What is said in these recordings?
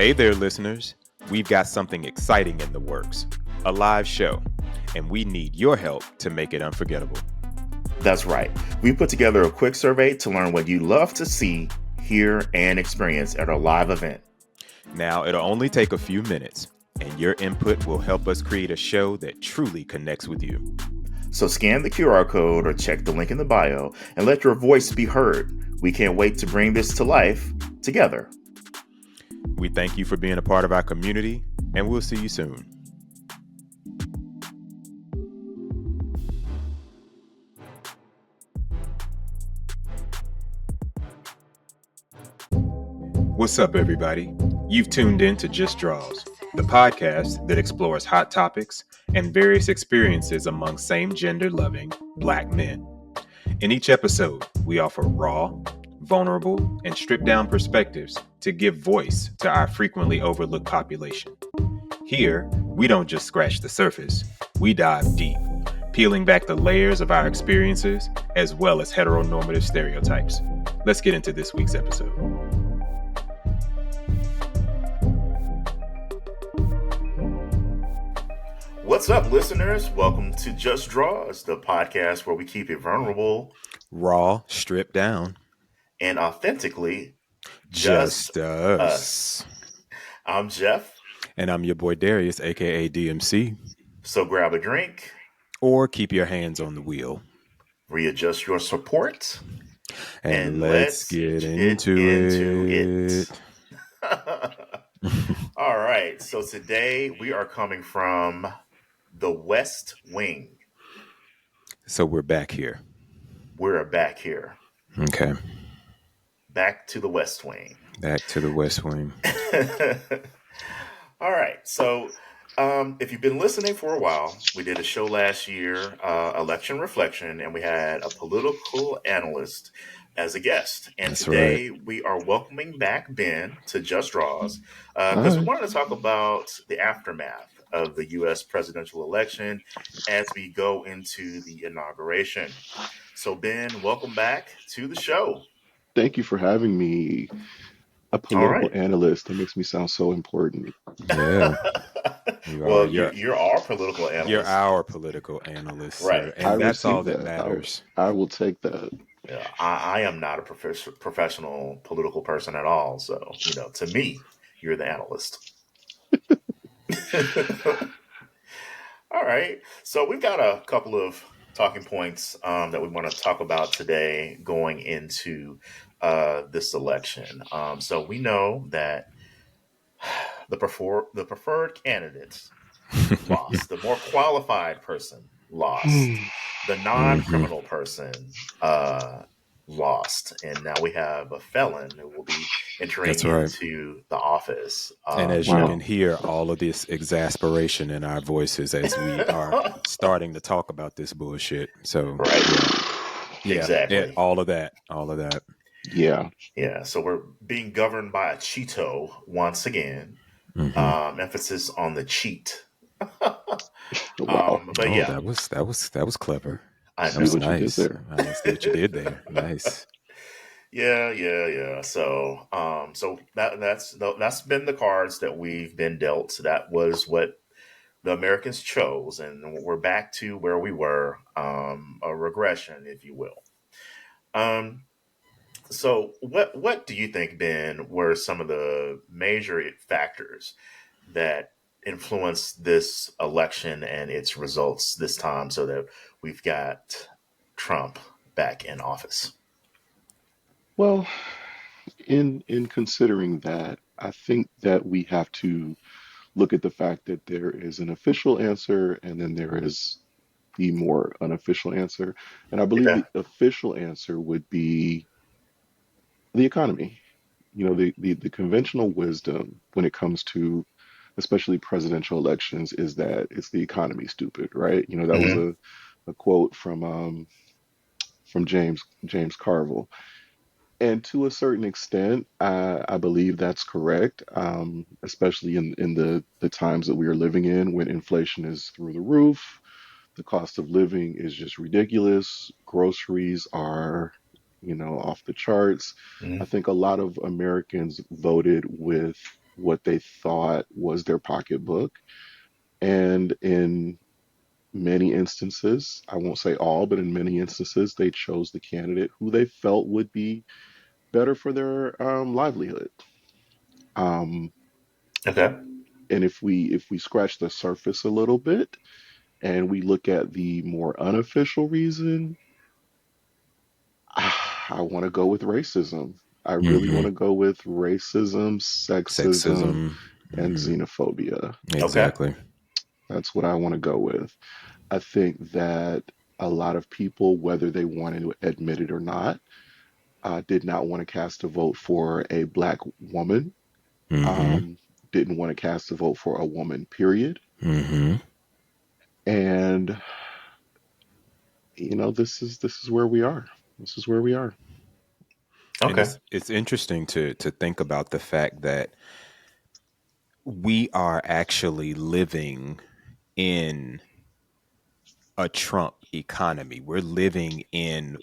Hey there, listeners. We've got something exciting in the works, a live show, and we need your help to make it unforgettable. That's right. We put together a quick survey to learn what you love to see, hear, and experience at our live event. Now, it'll only take a few minutes, and your input will help us create a show that truly connects with you. So scan the QR code or check the link in the bio and let your voice be heard. We can't wait to bring this to life together. We thank you for being a part of our community, and we'll see you soon. What's up, everybody? You've tuned in to Just Drawz, the podcast that explores hot topics and various experiences among same-gender-loving Black men. In each episode, we offer raw, vulnerable, and stripped-down perspectives to give voice to our frequently overlooked population. Here, we don't just scratch the surface, we dive deep, peeling back the layers of our experiences as well as heteronormative stereotypes. Let's get into this week's episode. What's up, listeners? Welcome to Just Drawz, the podcast where we keep it vulnerable, Raw, stripped down, and authentically just us. I'm Jeff. And I'm your boy Darius, aka DMC. So grab a drink. Or keep your hands on the wheel. Readjust your support. And let's get into it. All right. So today we are coming from the West Wing. So we're back here. We're back here. Okay. Back to the West Wing. Back to the West Wing. All right. So if you've been listening for a while, we did a show last year, Election Reflection, and we had a political analyst as a guest. And That's today right. we are welcoming back Ben to Just Drawz because we wanted to talk about the aftermath of the U.S. presidential election as we go into the inauguration. So Ben, welcome back to the show. Thank you for having me. A political analyst. That makes me sound so important. Yeah. You're our political analyst. You're our political analyst, right? Sir. And that's all that matters. I will take that. Yeah, I am not a professional political person at all. So, to me, you're the analyst. All right. So we've got a couple of talking points that we want to talk about today going into this election. So we know that the preferred candidates lost. The more qualified person lost. The non-criminal person lost. And now we have a felon who will be entering into the office. And as you can hear, all of this exasperation in our voices as we are starting to talk about this bullshit. So, exactly. All of that. Yeah. So we're being governed by a Cheeto once again. Emphasis on the cheat. Wow. But yeah, that was clever. That was nice. I see what you did there. Nice. Yeah. So, that's been the cards that we've been dealt. So that was what the Americans chose, and we're back to where we were, a regression, if you will. So what do you think, Ben, were some of the major factors that influenced this election and its results this time so that we've got Trump back in office? Well, in considering that, I think that we have to look at the fact that there is an official answer and then there is the more unofficial answer. And I believe the official answer would be the economy. The conventional wisdom when it comes to especially presidential elections is that it's the economy, stupid, right? That was a quote from James Carville. And to a certain extent, I believe that's correct, especially in the times that we are living in when inflation is through the roof. The cost of living is just ridiculous. Groceries are, off the charts. I think a lot of Americans voted with what they thought was their pocketbook. And in many instances, I won't say all, but in many instances, they chose the candidate who they felt would be better for their livelihood. Um, Okay. and if we scratch the surface a little bit and we look at the more unofficial reason, I want to go with racism. I really want Mm-hmm. to go with racism, sexism, Sexism. and Mm-hmm. xenophobia. Okay. Exactly. That's what I want to go with. I think that a lot of people, whether they wanted to admit it or not, did not want to cast a vote for a black woman, Mm-hmm. um, didn't want to cast a vote for a woman, period. Mm-hmm. And this is where we are. This is where we are. And Okay. it's interesting to think about the fact that we are actually living in a Trump economy. We're living in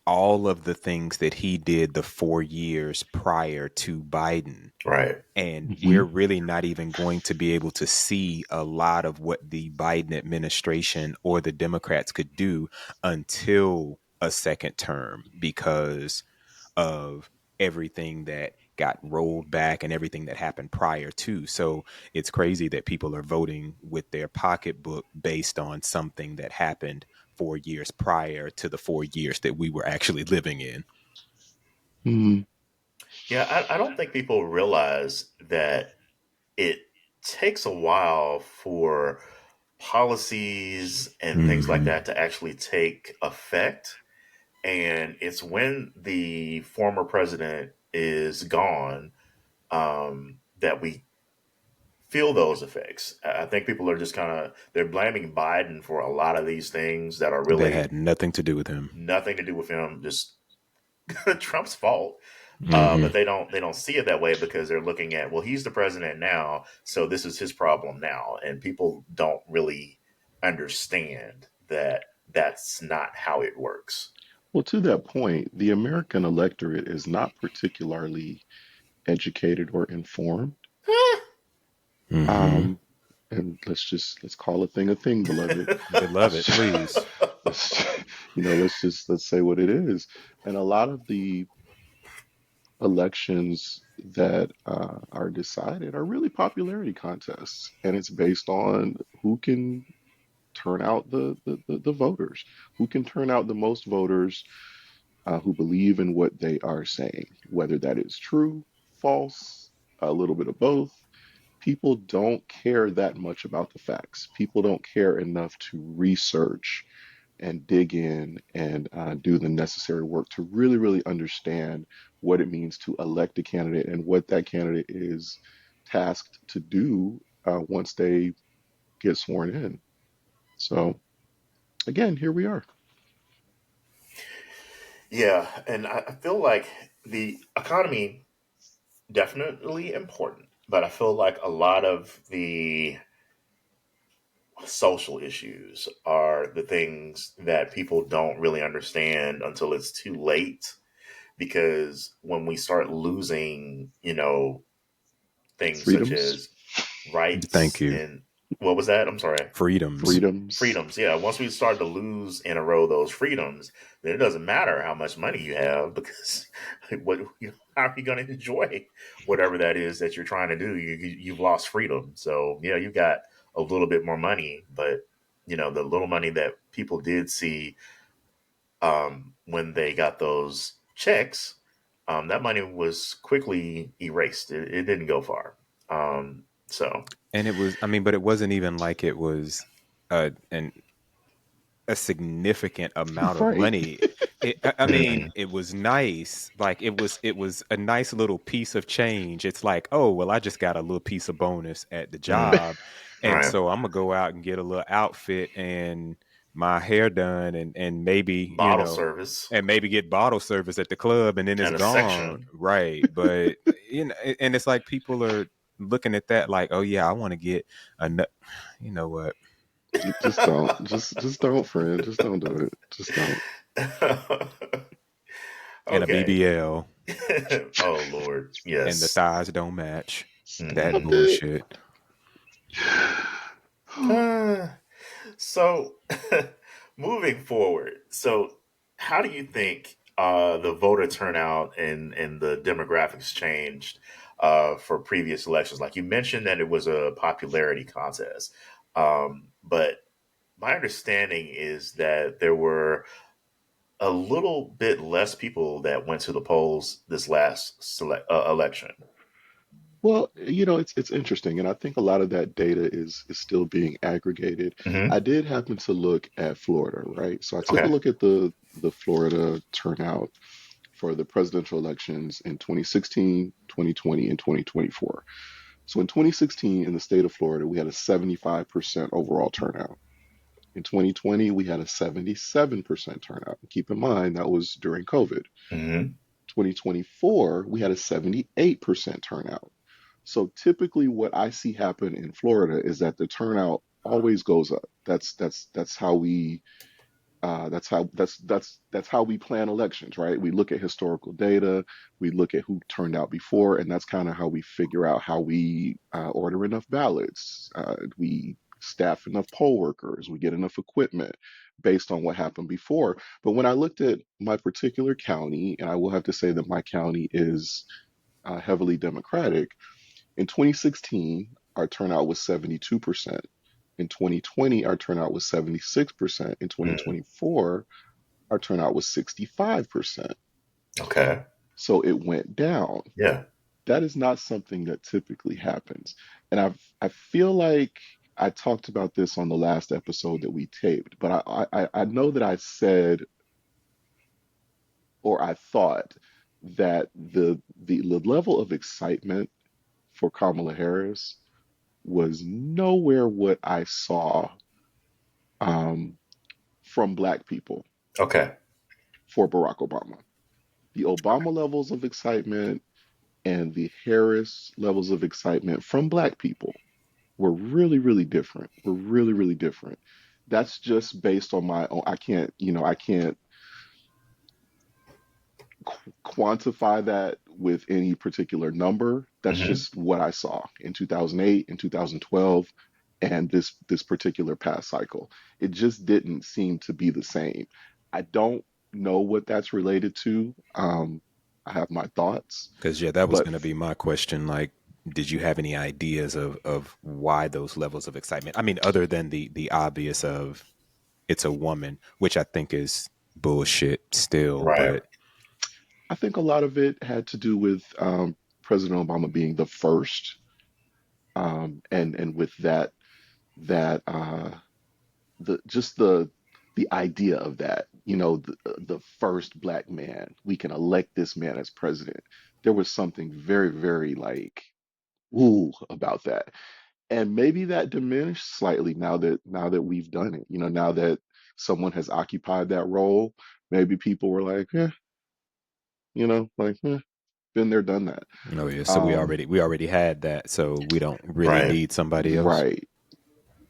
all of the things that he did the 4 years prior to Biden. Right. And Hmm. we're really not even going to be able to see a lot of what the Biden administration or the Democrats could do until a second term because of everything that got rolled back and everything that happened prior to. So it's crazy that people are voting with their pocketbook based on something that happened 4 years prior to the 4 years that we were actually living in. Hmm. Yeah, I don't think people realize that it takes a while for policies and things like Mm-hmm. that to actually take effect. And it's when the former president is gone that we feel those effects. I think people are just kind of they're blaming Biden for a lot of these things that are That really had nothing to do with him. nothing to do with him, just Trump's fault. Mm-hmm. But they don't see it that way because they're looking at, well, he's the president now, so this is his problem now, and people don't really understand that that's not how it works. Well, to that point, the American electorate is not particularly educated or informed. Mm-hmm. Um, and let's call a thing, beloved. Beloved, please. Let's let's say what it is. And a lot of the elections that are decided are really popularity contests, and it's based on who can turn out the voters, who can turn out the most voters who believe in what they are saying, whether that is true, false, a little bit of both. People don't care that much about the facts. People don't care enough to research and dig in and do the necessary work to really, really understand what it means to elect a candidate and what that candidate is tasked to do once they get sworn in. So, again, here we are. Yeah, and I feel like the economy definitely important, but I feel like a lot of the social issues are the things that people don't really understand until it's too late. Because when we start losing, things such Freedoms, as Thank rights you. and what was that? I'm sorry. Freedoms. freedoms. Freedoms. Yeah. Once we start to lose in a row those freedoms, then it doesn't matter how much money you have because how are you going to enjoy whatever that is that you're trying to do? You've lost freedom. So yeah, you got a little bit more money, but the little money that people did see when they got those checks, that money was quickly erased. It didn't go far. So And it was, I mean, but it wasn't even like it was an a significant amount of Right. money. I mean, mhm, it was nice. Like it was a nice little piece of change. It's like, oh well, I just got a little piece of bonus at the mm, job, and right, so I'm gonna go out and get a little outfit and my hair done, and maybe bottle service and maybe get bottle service at the club, and then it's and a gone, section. right? But and it's like people are looking at that like, oh yeah, I want to get a, you know what? Just don't. Just don't, friend. Just don't do it. Just don't. And a Okay. BBL Oh Lord, and the yes. thighs don't match. A That Hmm. bit. bullshit. Uh, so, moving forward, so how do you think the voter turnout and the demographics changed for previous elections? Like you mentioned that it was a popularity contest, but my understanding is that there were a little bit less people that went to the polls this last election. Well, it's interesting, and I think a lot of that data is still being aggregated. I Hmm. did happen to look at Florida, right? So I took a Okay. look at the Florida turnout for the presidential elections in 2016, 2020, and 2024. So in 2016, in the state of Florida, we had a 75% overall turnout. In 2020, we had a 77% turnout. Keep in mind that was during COVID. Hmm. 2024, we had a 78% turnout. So typically what I see happen in Florida is that the turnout always goes up. That's how we that's how we plan elections, right? We look at historical data, we look at who turned out before, and that's kind of how we figure out how we order enough ballots. We staff enough poll workers, we get enough equipment based on what happened before. But when I looked at my particular county, and I will have to say that my county is heavily Democratic, in 2016, our turnout was 72%. In 2020, our turnout was 76%. In Mm. 2024, our turnout was 65%. Okay. So it went down. Yeah. That is not something that typically happens. And I feel like I talked about this on the last episode that we taped, but I know that I said or I thought that the level of excitement for Kamala Harris was nowhere what I saw um, from Black people Okay. for Barack Obama. The Obama levels of excitement and the Harris levels of excitement from Black people were really, really different. Were really, really different. That's just based on my own. I can't quantify that with any particular number. That's Hmm. just what I saw in 2008 and 2012 and this particular past cycle. It just didn't seem to be the same. I don't know what that's related to. I have my thoughts, Because yeah, that was but going to be my question. Like, did you have any ideas of why those levels of excitement? I mean, other than the obvious of it's a woman, which I think is bullshit still. Right. But I think a lot of it had to do with President Obama being the first, and with that the just the idea of that, the first Black man, we can elect this man as president. There was something very, very like ooh about that, and maybe that diminished slightly now that we've done it. Now that someone has occupied that role, maybe people were like, been there, done that. oh yeah, so we Um, already had that, so we don't really Right. need somebody else. right.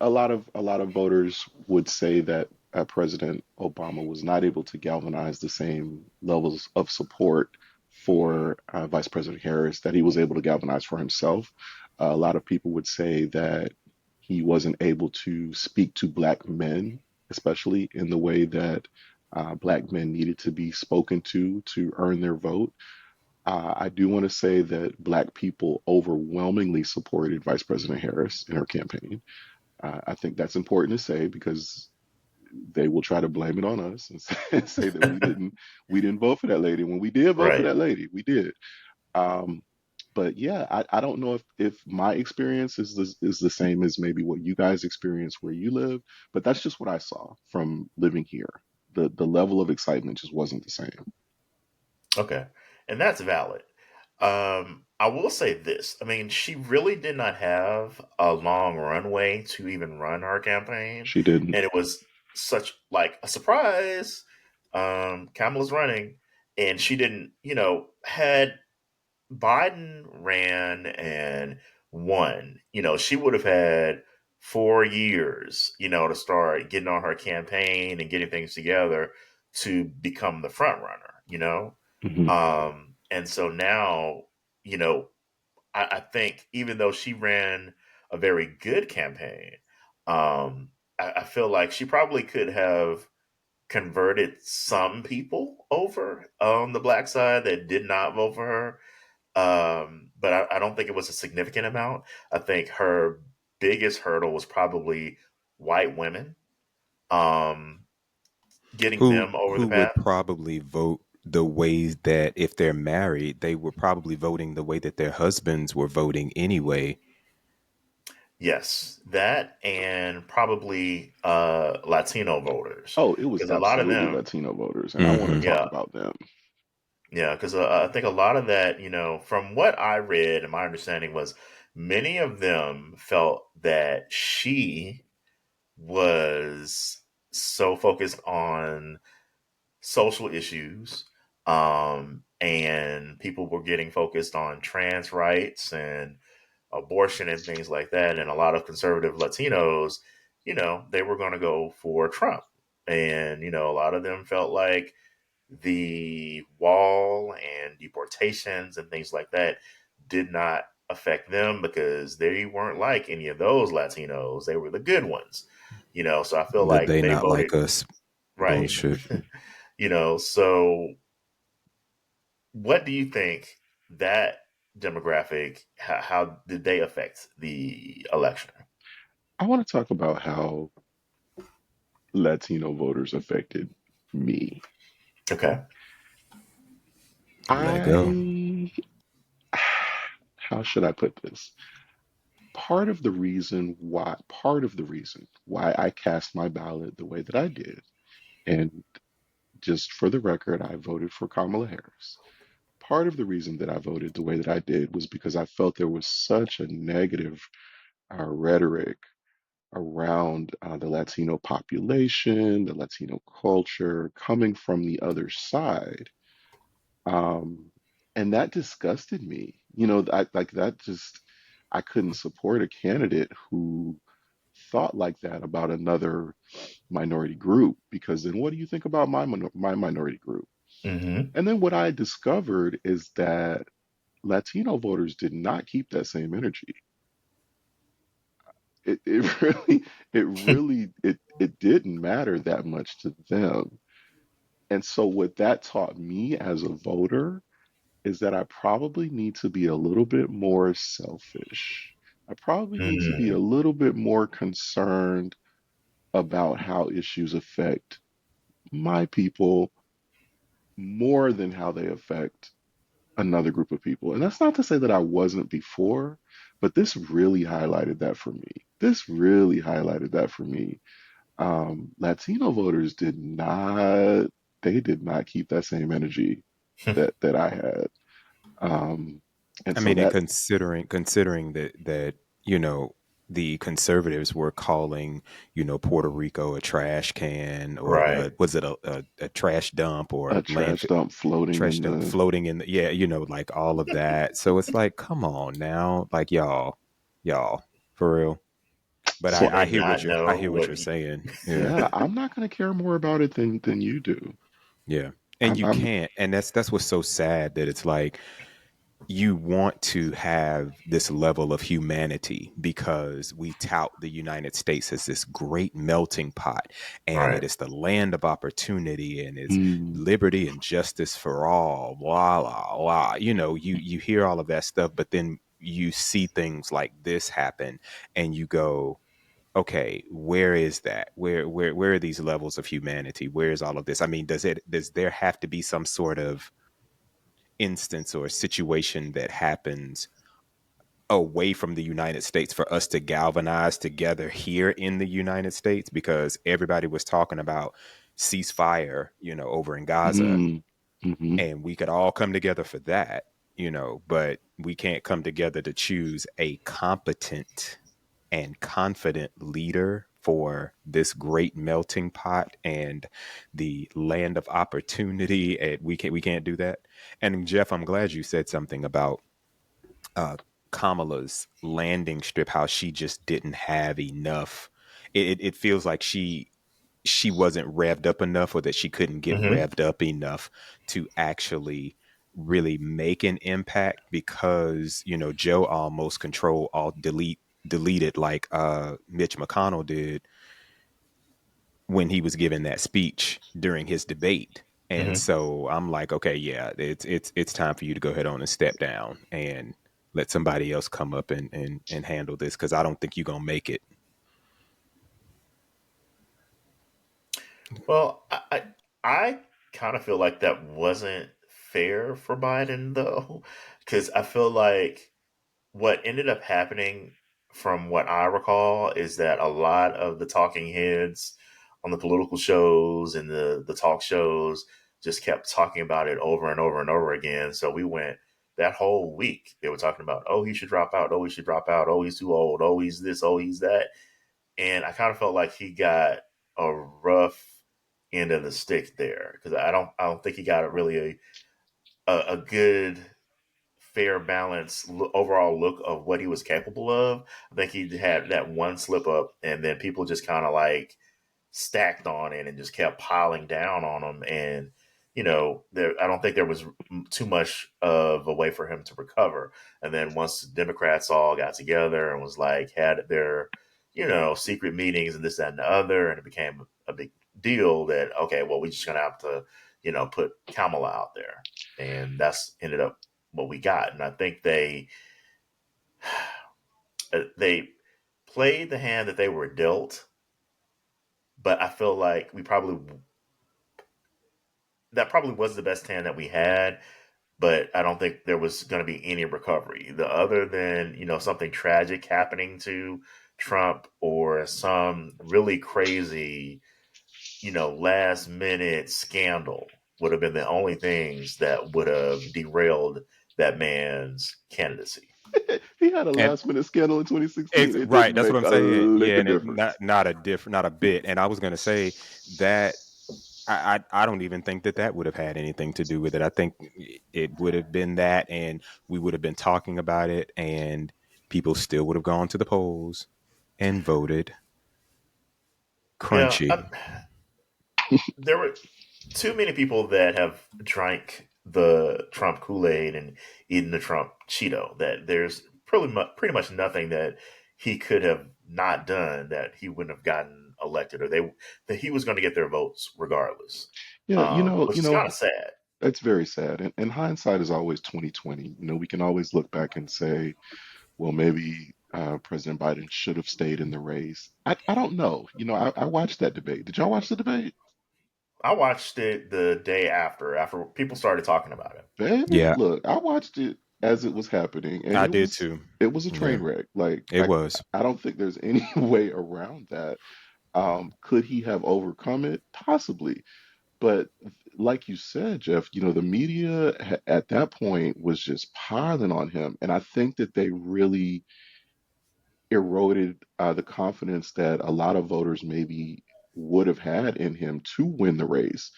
A lot of voters would say that President Obama was not able to galvanize the same levels of support for Vice President Harris that he was able to galvanize for himself. A lot of people would say that he wasn't able to speak to Black men, especially in the way that Black men needed to be spoken to earn their vote. I do want to say that Black people overwhelmingly supported Vice President Harris in her campaign. I think that's important to say because they will try to blame it on us and say that we didn't vote for that lady. When we did vote for Right. that lady, we did. Um, but yeah, I don't know if my experience is the same as maybe what you guys experience where you live, but that's just what I saw from living here. The level of excitement just wasn't the same. Okay. And that's valid. I will say this. I mean, she really did not have a long runway to even run her campaign. She didn't. And it was such like a surprise. Kamala's running and she didn't, had Biden ran and won, she would have had 4 years, to start getting on her campaign and getting things together to become the front runner. Hmm. And so now, you know, I think even though she ran a very good campaign, I feel like she probably could have converted some people over on the black side that did not vote for her. But I don't think it was a significant amount. I think her biggest hurdle was probably white women, um, getting them over the Who path. would probably vote the ways that if they're married, they were probably voting the way that their husbands were voting anyway. Yes, that and probably Latino voters, Oh, it was because a lot of absolutely them, Latino voters, and I want to Hmm. talk yeah, about them. yeah, because I think a lot of that, from what I read and my understanding was, many of them felt that she was so focused on social issues, and people were getting focused on trans rights and abortion and things like that. And a lot of conservative Latinos, they were going to go for Trump. And, a lot of them felt like the wall and deportations and things like that did not affect them because they weren't like any of those Latinos. They were the good ones, so I feel The like they they not voted like us right. bullshit. So what do you think that demographic, how did they affect the election? I want to talk about how Latino voters affected me. Okay. Let go. I, how should I put this? Part of the reason why I cast my ballot the way that I did, and just for the record, I voted for Kamala Harris. Part of the reason that I voted the way that I did was because I felt there was such a negative rhetoric around the Latino population, the Latino culture coming from the other side. Um, and that disgusted me. Like that just, I couldn't support a candidate who thought like that about another minority group because then what do you think about my minority group? Hmm. And then what I discovered is that Latino voters did not keep that same energy. It it didn't matter that much to them. And so what that taught me as a voter is that I probably need to be a little bit more selfish. I probably need to be a Hmm. little bit more concerned about how issues affect my people more than how they affect another group of people. And that's not to say that I wasn't before, but this really highlighted that for me. This really highlighted that for me. Latino voters they did not keep that same energy that I had. Um, and I so mean, and that, considering that the conservatives were calling Puerto Rico a trash can, or Right. was it a trash dump or a trash landfill dump floating trash in dump the, floating in the, yeah, like all of that. So it's like, come on now, like y'all for real. But so Did I they hear not I know hear what what? you're saying. Yeah. yeah, I'm not going to care more about it than you do. Yeah. And you I'm can't, and that's what's so sad, that it's like you want to have this level of humanity because we tout the United States as this great melting pot, and it Right. is the land of opportunity, and it's mm, liberty and justice for all, blah blah blah. You hear all of that stuff, but then you see things like this happen and you go, okay, where is that? Where are these levels of humanity? Where is all of this? I mean, does there have to be some sort of instance or situation that happens away from the United States for us to galvanize together here in the United States? Because everybody was talking about ceasefire, over in Gaza, mm, hmm and we could all come together for that, but we can't come together to choose a competent and confident leader for this great melting pot and the land of opportunity. And we can't do that. And Jeff, I'm glad you said something about uh, Kamala's landing strip, how she just didn't have enough. It feels like she wasn't revved up enough, or that she couldn't get Hmm. revved up enough to actually really make an impact because, Joe almost control alt deleted like Mitch McConnell did when he was giving that speech during his debate. And Hmm. so I'm like, okay, yeah, it's time for you to go ahead on and step down and let somebody else come up and handle this, because I don't think you're gonna make it. Well, I kind of feel like that wasn't fair for Biden though, because I feel like what ended up happening, from what I recall, is that a lot of the talking heads on the political shows and the talk shows just kept talking about it over and over and over again. So we went that whole week. They were talking about, oh, he should drop out. Oh, he should drop out. Oh, he's too old. Oh, he's this. Oh, he's that. And I kind of felt like he got a rough end of the stick there, because I don't think he got a good, fair, balanced overall look of what he was capable of. I think he had that one slip up, and then people just kind of like stacked on it and just kept piling down on him. And I don't think there was too much of a way for him to recover. And then once the Democrats all got together and was like had their secret meetings and this, that, and the other, and it became a big deal that, okay, well, we're just gonna have to put Kamala out there, and that's ended up what we got. And I think they played the hand that they were dealt, but I feel like that probably was the best hand that we had. But I don't think there was going to be any recovery, the other than something tragic happening to Trump, or some really crazy last minute scandal would have been the only things that would have derailed that man's candidacy. He had a And last minute scandal in 2016. it's It right. didn't That's what make I'm a saying. lick Yeah, of and difference. not a bit. And I was gonna say that I don't even think that would have had anything to do with it. I think it would have been that, and we would have been talking about it, and people still would have gone to the polls and voted Yeah, crunchy. there were too many people that have drank the Trump Kool Aid and eaten the Trump Cheeto, that there's pretty much nothing that he could have not done that he wouldn't have gotten elected, or that he was going to get their votes regardless. Yeah, Which is kind of sad. that's very sad. And hindsight is always 2020. We can always look back and say, well, maybe President Biden should have stayed in the race. I don't know. I watched that debate. Did y'all watch the debate? I watched it the day after people started talking about it. Baby, Yeah, look, I watched it as it was happening, and I it did was too. it was a Yeah, train wreck. Like it was. I don't think there's any way around that. Could he have overcome it? Possibly. But like you said, Jeff, the media at that point was just piling on him. And I think that they really eroded the confidence that a lot of voters maybe would have had in him to win the race,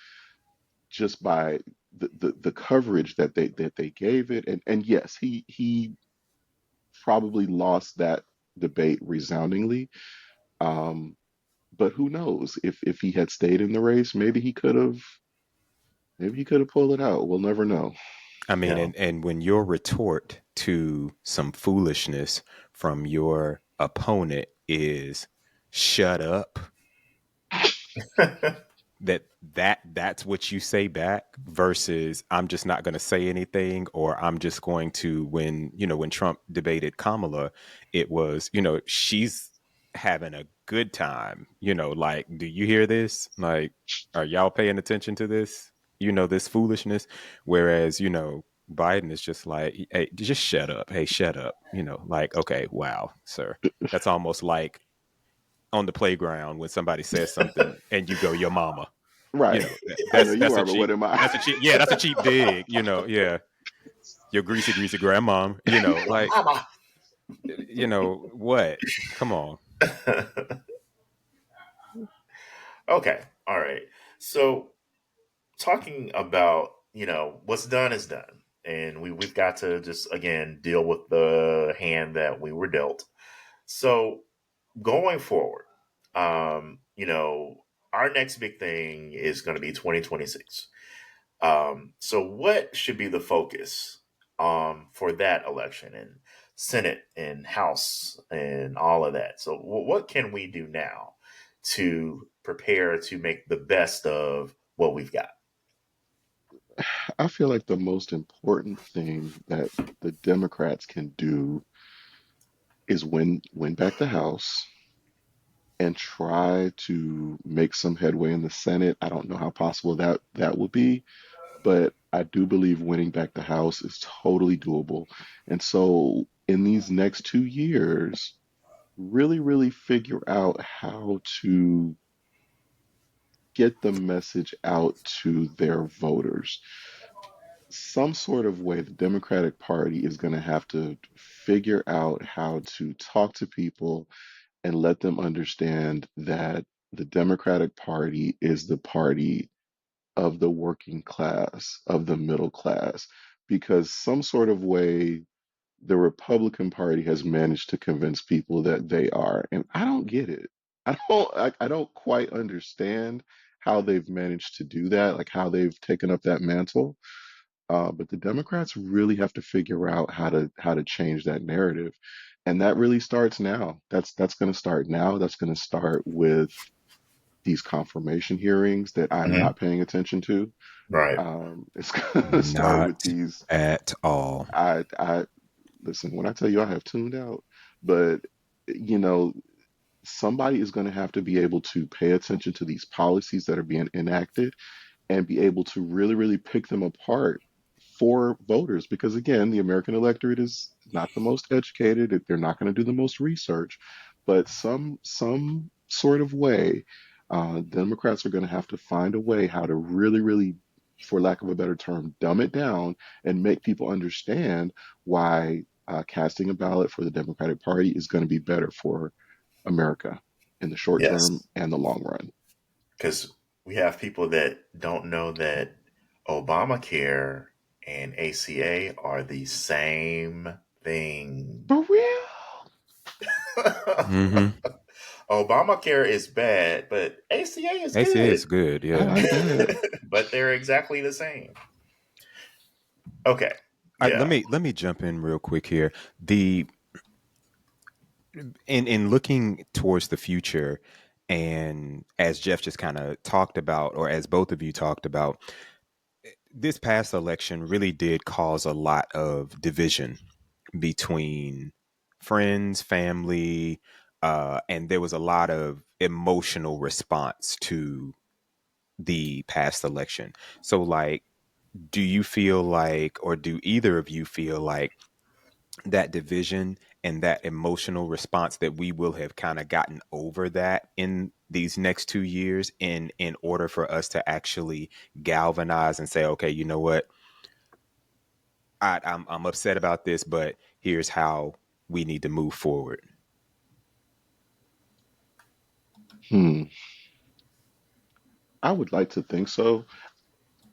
just by the coverage that they gave it. And yes, he probably lost that debate resoundingly. Um, but who knows? If he had stayed in the race, maybe he could have pulled it out. We'll never know. I mean, Yeah. and when your retort to some foolishness from your opponent is "shut up," that's what you say back, versus I'm just not going to say anything, or I'm just going to, when Trump debated Kamala, it was, she's having a good time, like, do you hear this? Like, are y'all paying attention to this? This foolishness. Whereas, Biden is just like, hey, just shut up. Hey, shut up. Like, okay, wow, sir. That's almost like on the playground when somebody says something and you go, your mama. Right. I know you That's a are, but cheap what am I? that's a cheap dig, yeah. Your greasy grandmom, like, Mama. what? Come on. Okay. All right. So, talking about what's done is done, and we've got to just again deal with the hand that we were dealt. So, going forward, our next big thing is going to be 2026. So what should be the focus for that election and Senate and House and all of that? So what can we do now to prepare to make the best of what we've got? I feel like the most important thing that the Democrats can do is win back the House and try to make some headway in the Senate. I don't know how possible that will be, but I do believe winning back the House is totally doable. And so in these next 2 years, really figure out how to get the message out to their voters. Some sort of way, the Democratic Party is going to have to figure out how to talk to people and let them understand that the Democratic Party is the party of the working class, of the middle class, because some sort of way the Republican Party has managed to convince people that they are, and I don't get it. I don't quite understand how they've managed to do that, like how they've taken up that mantle. But the Democrats really have to figure out how to change that narrative, and that really starts now. That's going to start now. That's going to start with these confirmation hearings that I'm Hmm. not paying attention to. Right. It's going to start with Not these. at all. I listen when I tell you I have tuned out, but you know somebody is going to have to be able to pay attention to these policies that are being enacted and be able to really pick them apart for voters. Because again, the American electorate is not the most educated. They're not going to do the most research, but some sort of way, Democrats are going to have to find a way how to really, for lack of a better term, dumb it down and make people understand why casting a ballot for the Democratic Party is going to be better for America in the short term Yes. and the long run. Because we have people that don't know that Obamacare and ACA are the same thing. For real? Mm-hmm. Obamacare is bad, but ACA is ACA good. is good, I yeah. like that. But they're exactly the same. Okay. Let Yeah. me jump in real quick here. The in looking towards the future, and as Jeff just kind of talked about, or as both of you talked about, this past election really did cause a lot of division between friends, family, and there was a lot of emotional response to the past election. So, like, do you feel like, or do either of you feel like that division and that emotional response that we will have kind of gotten over that in these next 2 years in order for us to actually galvanize and say, okay, you know what, I'm upset about this, but here's how we need to move forward. Hmm. I would like to think so.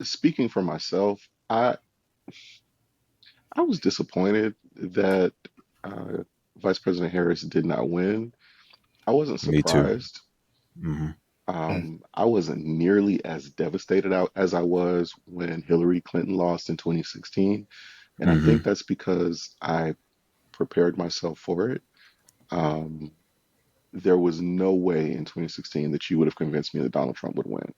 Speaking for myself, I was disappointed that uh, Vice President Harris did not win. I wasn't Me too. surprised. Hmm. I wasn't nearly as devastated out as I was when Hillary Clinton lost in 2016, and I think Hmm. that's because I prepared myself for it. Um, there was no way in 2016 that you would have convinced me that Donald Trump would win.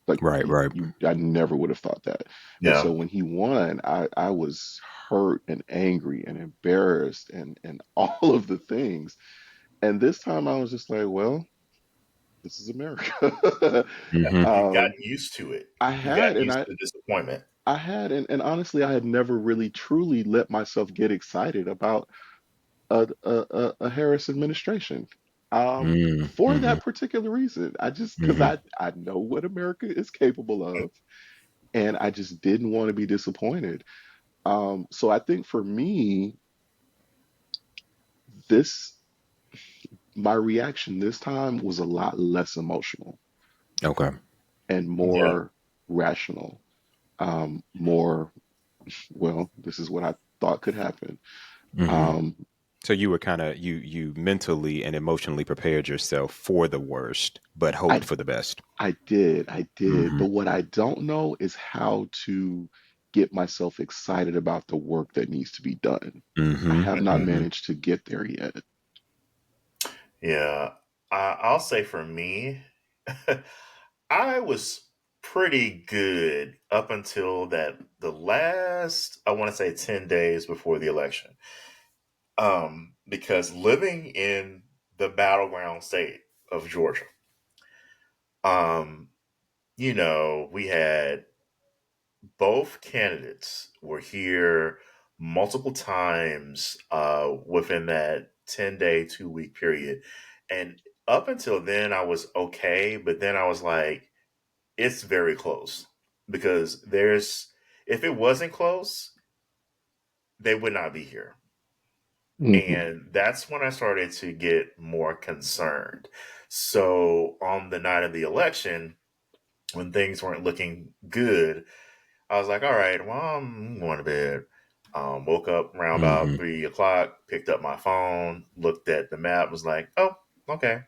Like Right, right. I never would have thought that. And so Yeah. when he won, I was hurt and angry and embarrassed and all of the things. And this time I was just like, well, this is America. Hmm. You've um, gotten used to it. I You've gotten had, and used to the disappointment. I had, and honestly, I had never really truly let myself get excited about a Harris administration. For Hmm. that particular reason, I just because Hmm. I know what America is capable of, and I just didn't want to be disappointed. So I think for me, this my reaction this time was a lot less emotional Okay. and Yeah. more rational. More, well, this is what I thought could happen. Hmm. Um, So you were kind of you mentally and emotionally prepared yourself for the worst, but hoped I for the best. I did. Mm-hmm. But what I don't know is how to get myself excited about the work that needs to be done. I Mm-hmm. have not Mm-hmm. managed to get there yet. Yeah, I'll say for me, I was pretty good up until the last, I want to say 10 days before the election. Because living in the battleground state of Georgia, um, we had both candidates were here multiple times within that 10-day, 2-week period. And up until then, I was okay. But then I was like, it's very close because if it wasn't close, they would not be here. Hmm. And that's when I started to get more concerned. So on the night of the election, when things weren't looking good, I was like, all right, well, I'm going to bed. Woke up around about Mm-hmm. 3 o'clock, picked up my phone, looked at the map, was like, oh, okay,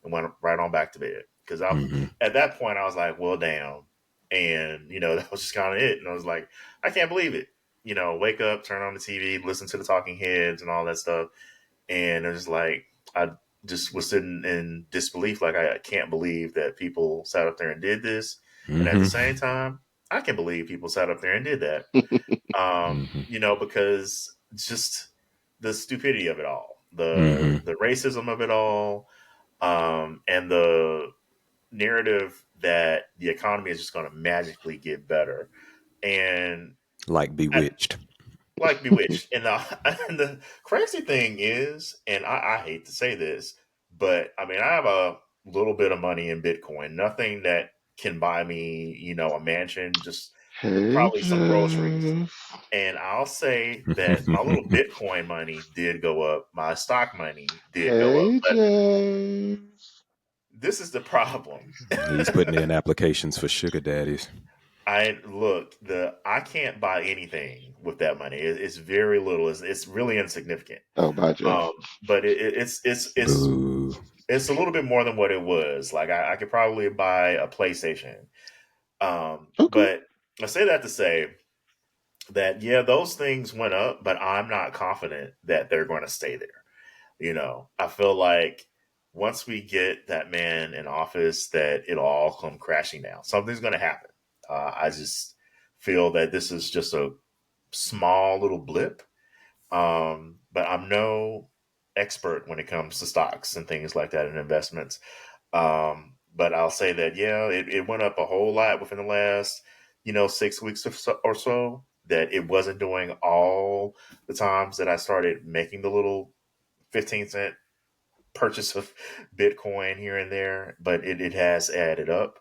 and went right on back to bed. Because I, Mm-hmm. at that point, I was like, well, damn, and that was just kind of it. And I was like, I can't believe it. Wake up, turn on the TV, listen to the Talking Heads and all that stuff, and it was like I just was sitting in disbelief, like I can't believe that people sat up there and did this, and at the Mm-hmm. same time, I can believe people sat up there and did that. Mm-hmm. Because just the stupidity of it all, Mm-hmm. the racism of it all, and the narrative that the economy is just going to magically get better, and Like I, Bewitched. like Bewitched. And and the crazy thing is, and I hate to say this, but I mean, I have a little bit of money in Bitcoin, nothing that can buy me, a mansion, just Hey, probably some groceries. Jeff. And I'll say that my little Bitcoin money did go up, my stock money did go up, Hey, but Jeff. this is the problem. He's putting in applications for sugar daddies. I can't buy anything with that money. It's very little. It's really insignificant. Oh, bye, Jeff. But it's Boo. it's a little bit more than what it was. Like I could probably buy a PlayStation. Okay. But I say that to say that yeah, those things went up, but I'm not confident that they're going to stay there. I feel like once we get that man in office, that it'll all come crashing down. Something's going to happen. I just feel that this is just a small little blip. But I'm no expert when it comes to stocks and things like that and investments. But I'll say that, yeah, it went up a whole lot within the last, 6 weeks or so, that it wasn't doing all the times that I started making the little 15-cent purchase of Bitcoin here and there, but it has added up.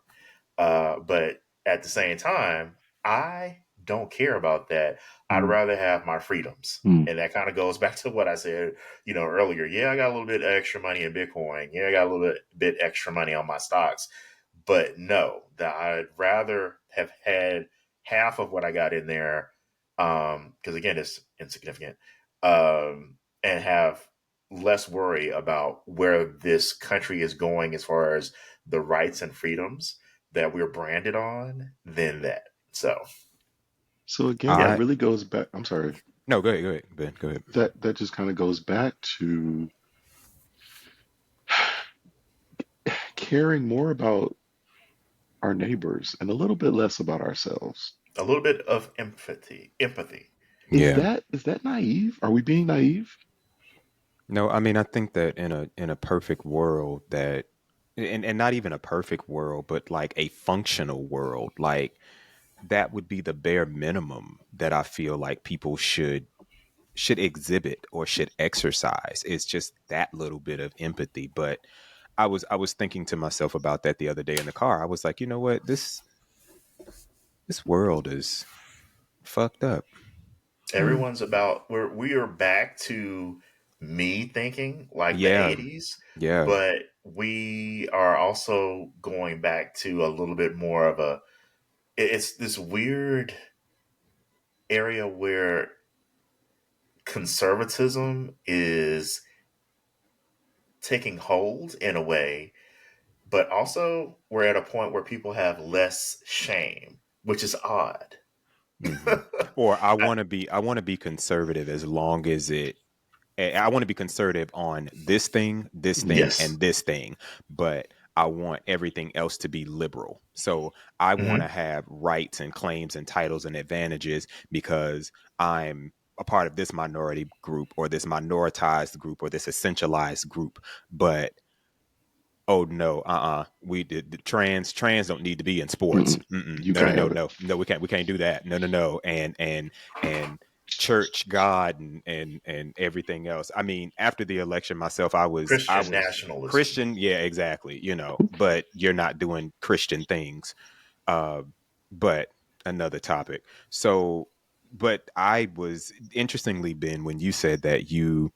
But at the same time, I don't care about that. I'd Mm, rather have my freedoms. mm. And that kind of goes back to what I said, earlier. Yeah, I got a little bit extra money in Bitcoin. Yeah, I got a little bit extra money on my stocks. But no, that I'd rather have had half of what I got in there, because again, it's insignificant, and have less worry about where this country is going as far as the rights and freedoms that we're branded on than that. So So again, that yeah, I really goes back. I'm sorry. No, go ahead, go ahead, Ben, go ahead. That just kind of goes back to caring more about our neighbors and a little bit less about ourselves. a little bit of empathy. Yeah. Is that naive? Are we being naive? No, I mean I think that in a perfect world that and not even a perfect world, but like a functional world, like that would be the bare minimum that I feel like people should exhibit or should exercise. It's just that little bit of empathy. But I was thinking to myself about that the other day in the car. I was like, you know what? This world is fucked up. Mm, Everyone's about we are back to me thinking like the Yeah. 80s, Yeah. but we are also going back to a little bit more of it's this weird area where conservatism is taking hold in a way, but also we're at a point where people have less shame, which is odd. Hmm. Or I want to be conservative as long as I want to be conservative on this thing, Yes. and this thing, but I want everything else to be liberal. So I want to Hmm. have rights and claims and titles and advantages because I'm a part of this minority group or this minoritized group or this essentialized group. But oh no, we did the trans don't need to be in sports. Mm-mm. Mm-mm. You No, no, can't no, have it. no, no. We can't do that. No, no, no. And church, God, and everything else. I mean, after the election, myself, I Christian was nationalism. Christian. Yeah, exactly. But you're not doing Christian things. Uh, but another topic. So, but I was interestingly, Ben, when you said that you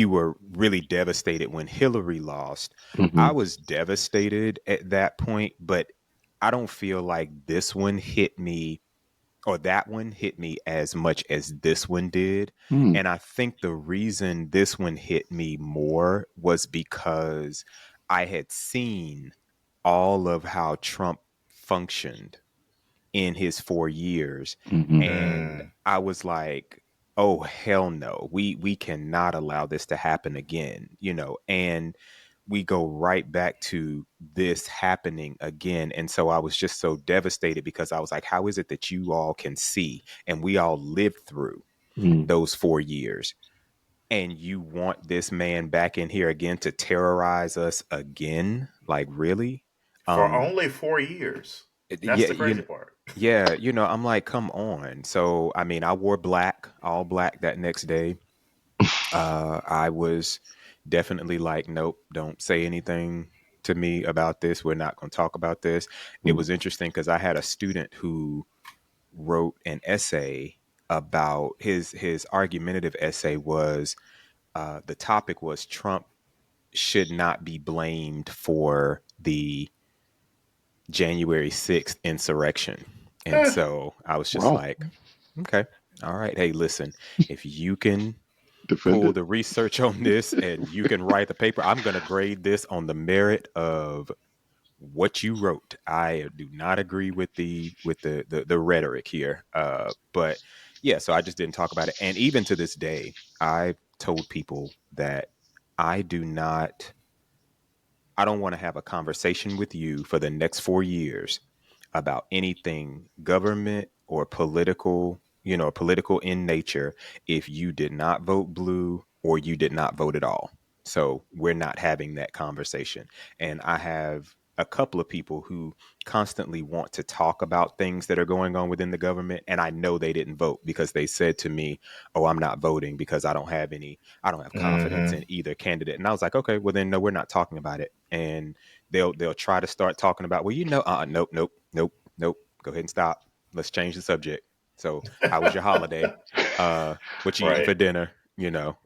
were really devastated when Hillary lost. I Hmm. was devastated at that point, but I don't feel like this one hit me or that one hit me as much as this one did. Mm. And I think the reason this one hit me more was because I had seen all of how Trump functioned in his 4 years, Hmm. and Mm. I was like, oh hell no, we cannot allow this to happen again. And we go right back to this happening again. And so I was just so devastated because I was like, how is it that you all can see and we all lived through Mm. those 4 years, and you want this man back in here again to terrorize us again? Like, really? For um only 4 years. That's yeah, the crazy part. yeah, I'm like, come on. So, I mean, I wore black, all black that next day. I was definitely like, nope, don't say anything to me about this. We're not going to talk about this. It Mm. was interesting because I had a student who wrote an essay about his argumentative essay was the topic was Trump should not be blamed for the January 6th insurrection. And Eh, so I was just Wow. like, okay, all right. Hey, listen, if you can Defend pull it. the research on this and you can write the paper, I'm going to grade this on the merit of what you wrote. I do not agree with the rhetoric here. But yeah, so I just didn't talk about it. And even to this day, I've told people that I do not I don't want to have a conversation with you for the next 4 years about anything government or political in nature if you did not vote blue or you did not vote at all. So we're not having that conversation. And I have a couple of people who constantly want to talk about things that are going on within the government. And I know they didn't vote because they said to me, oh, I'm not voting because I don't have confidence in mm-hmm. either candidate. And I was like, okay, well then no, we're not talking about it. And they'll try to start talking about, well, nope, nope, nope, nope. Go ahead and stop. Let's change the subject. So, how was your holiday? What you eating Right. for dinner?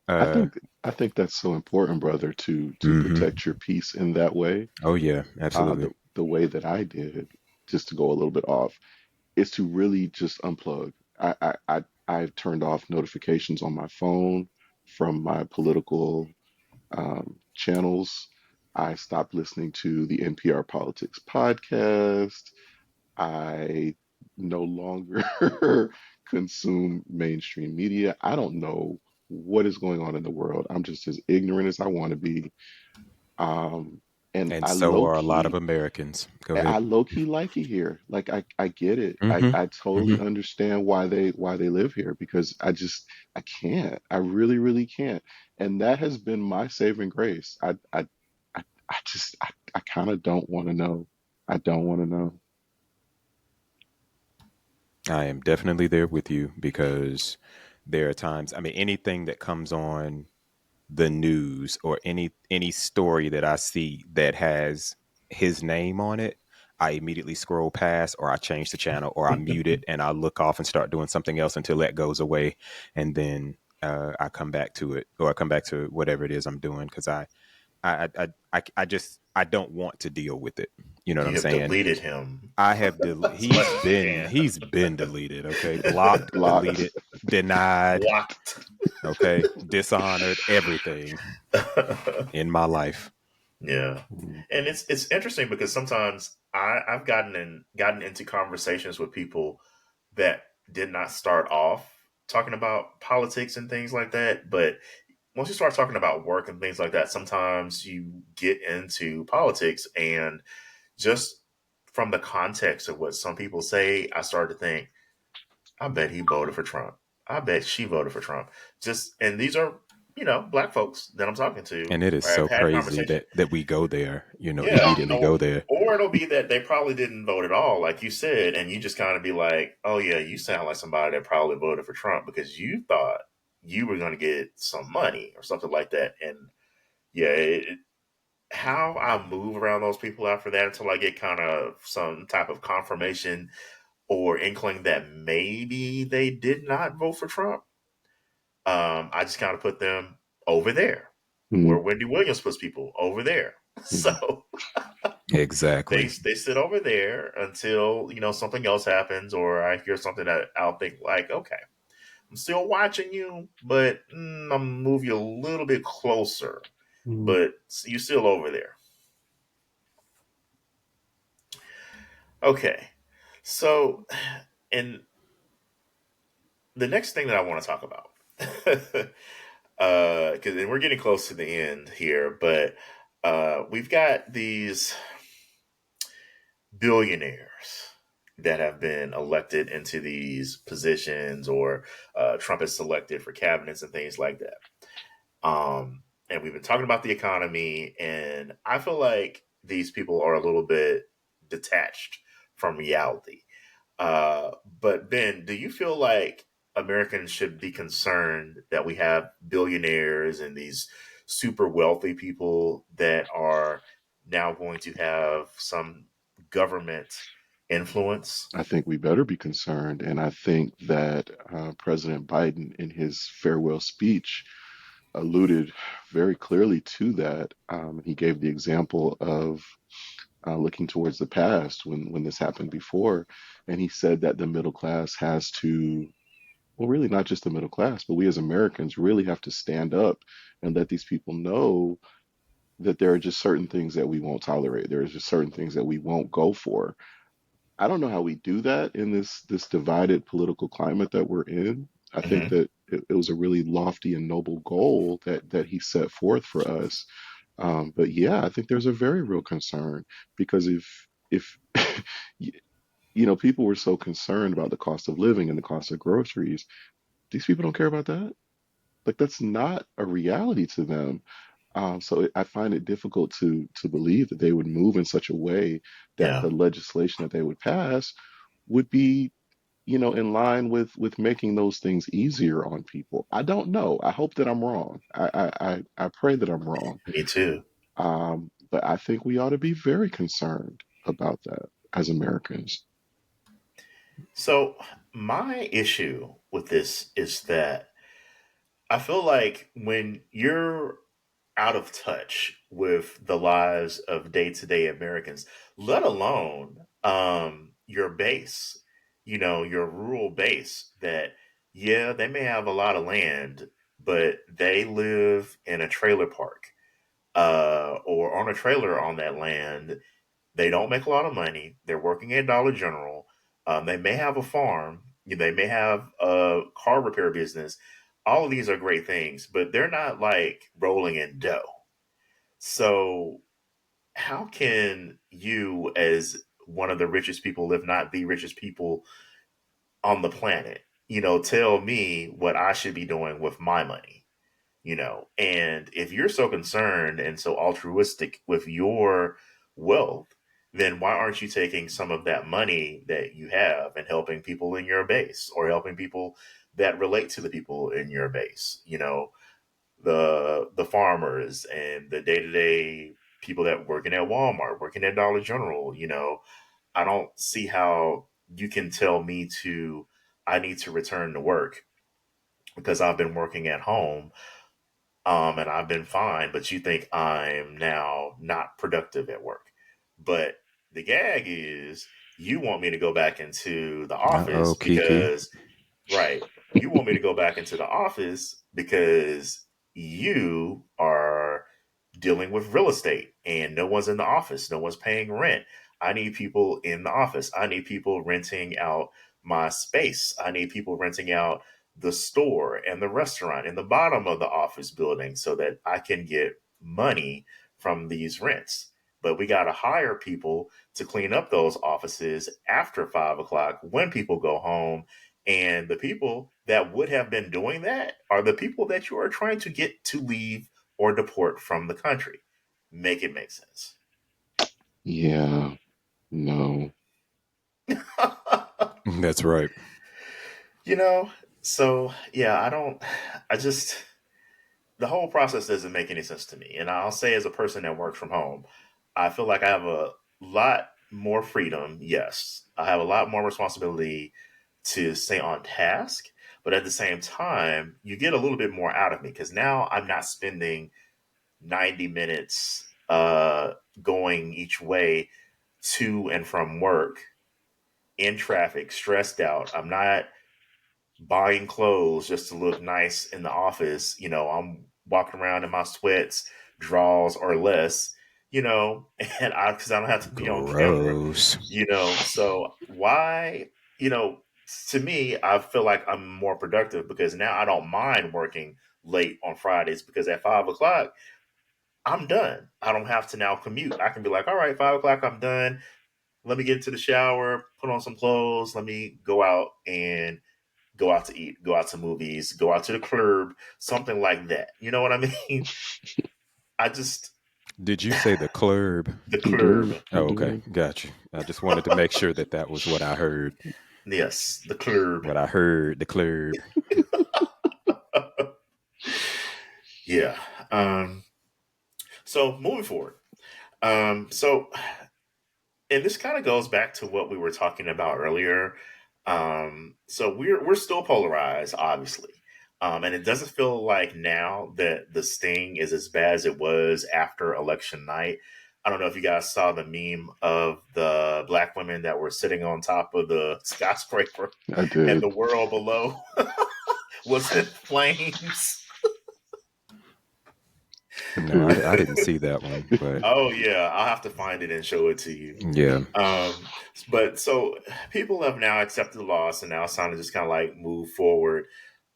I think I think that's so important, brother, to Mm-hmm. protect your peace in that way. Oh yeah, The absolutely. the way that I did, just to go a little bit off, is to really just unplug. I've turned off notifications on my phone from my political channels. I stopped listening to the NPR Politics podcast. I no longer consume mainstream media. I don't know what is going on in the world. I'm just as ignorant as I want to be. Um, and And so are a lot of Americans. Go I ahead. low key like it here. Like I get it. Mm-hmm. I totally Mm-hmm. understand why they live here because I can't. I really really can't. And that has been my saving grace. I kind of don't want to know. I don't want to know. I am definitely there with you because there are times. I mean, anything that comes on the news or any story that I see that has his name on it, I immediately scroll past or I change the channel or I mute it and I look off and start doing something else until that goes away, and then I come back to it or I come back to whatever it is I'm doing because I don't want to deal with it. You know what I'm You have saying? deleted him I have as much as you can. he's been deleted. Okay, blocked, Blocked. deleted, denied. Blocked. Okay, dishonored, everything in my life. Yeah, Mhm. and it's interesting because sometimes I've gotten into conversations with people that did not start off talking about politics and things like that, but once you start talking about work and things like that, sometimes you get into politics, and just from the context of what some people say, I started to think, I bet he voted for Trump. I bet she voted for Trump. Just and these are, black folks that I'm talking to. And it is Or I've so had crazy conversations. that we go there, Yeah, immediately go there. or it'll be that they probably didn't vote at all, like you said, and you just kind of be like, "Oh yeah, you sound like somebody that probably voted for Trump because you thought you were going to get some money or something like that." And yeah, how I move around those people after that until I get kind of some type of confirmation or inkling that maybe they did not vote for Trump. I just kind of put them over there where Mhm. Wendy Williams puts people over there. Mhm. So they Exactly. sit over there until something else happens or I hear something that I'll think like, okay, I'm still watching you, but I'm gonna move you a little bit closer, Mhm. but you're still over there. Okay, so and the next thing that I want to talk about, because and we're getting close to the end here, but we've got these billionaires that have been elected into these positions or Trump has selected for cabinets and things like that. And we've been talking about the economy, and I feel like these people are a little bit detached from reality. But Ben, do you feel like Americans should be concerned that we have billionaires and these super wealthy people that are now going to have some government influence? I think we better be concerned. And I think that President Biden, in his farewell speech, alluded very clearly to that. He gave the example of looking towards the past when this happened before. And he said that the middle class has to, well, really not just the middle class, but we as Americans really have to stand up and let these people know that there are just certain things that we won't tolerate. There are just certain things that we won't go for. I don't know how we do that in this divided political climate that we're in. I think Hmm. that it was a really lofty and noble goal that he set forth for us. But yeah, I think there's a very real concern because if y- people were so concerned about the cost of living and the cost of groceries, these people don't care about that. Like that's not a reality to them. I find it difficult to believe that they would move in such a way that Yeah, the legislation that they would pass would be, in line with making those things easier on people. I don't know. I hope that I'm wrong. I pray that I'm wrong. me too. But I think we ought to be very concerned about that as Americans. So, my issue with this is that I feel like when you're out of touch with the lives of day to day Americans, let alone your base, your rural base, that, yeah, they may have a lot of land, but they live in a trailer park or on a trailer on that land. They don't make a lot of money. They're working at Dollar General. They may have a farm. They may have a car repair business. All of these are great things, but they're not like rolling in dough. So, how can you, as one of the richest people, if not the richest people on the planet, tell me what I should be doing with my money? And if you're so concerned and so altruistic with your wealth, then why aren't you taking some of that money that you have and helping people in your base or helping people that relate to the people in your base, the farmers and the day-to-day people that working at Walmart, working at Dollar General. I don't see how you can tell me to I need to return to work because I've been working at home and I've been fine, but you think I'm now not productive at work. But the gag is you want me to go back into the Uh-oh, office Kiki. because, right, you want me to go back into the office because you are dealing with real estate and no one's in the office, no one's paying rent. I need people in the office. I need people renting out my space. I need people renting out the store and the restaurant in the bottom of the office building so that I can get money from these rents. But we got to hire people to clean up those offices after 5 o'clock when people go home. And the people that would have been doing that are the people that you are trying to get to leave or deport from the country. Make it make sense. Yeah, no. That's right. you know, so yeah, I just, the whole process doesn't make any sense to me. And I'll say, as a person that works from home, I feel like I have a lot more freedom. Yes, I have a lot more responsibility to stay on task, but at the same time, you get a little bit more out of me because now I'm not spending 90 minutes going each way to and from work in traffic, stressed out. I'm not buying clothes just to look nice in the office. I'm walking around in my sweats, draws or less, and because I don't have to be on camera, Gross. So why, you know, to me, I feel like I'm more productive because now I don't mind working late on Fridays because at 5 o'clock, I'm done. I don't have to now commute. I can be like, all right, 5 o'clock, I'm done. Let me get into the shower, put on some clothes. Let me go out and go out to eat, go out to movies, go out to the club, something like that. You know what I mean? I just, Did you say the club? the I club. did. I Oh, okay. did. Got you. I just wanted to make sure that that was what I heard. Yes, the club. What I heard, the club. Yeah. So moving forward. So and this kind of goes back to what we were talking about earlier. So we're still polarized, obviously, and it doesn't feel like now that the sting is as bad as it was after election night. I don't know if you guys saw the meme of the black women that were sitting on top of the skyscraper, I and did. the world below was in flames. No, I didn't see that one, but Oh yeah, I'll have to find it and show it to you. yeah. Um, but so people have now accepted the loss, and now it's time to just kind of like move forward.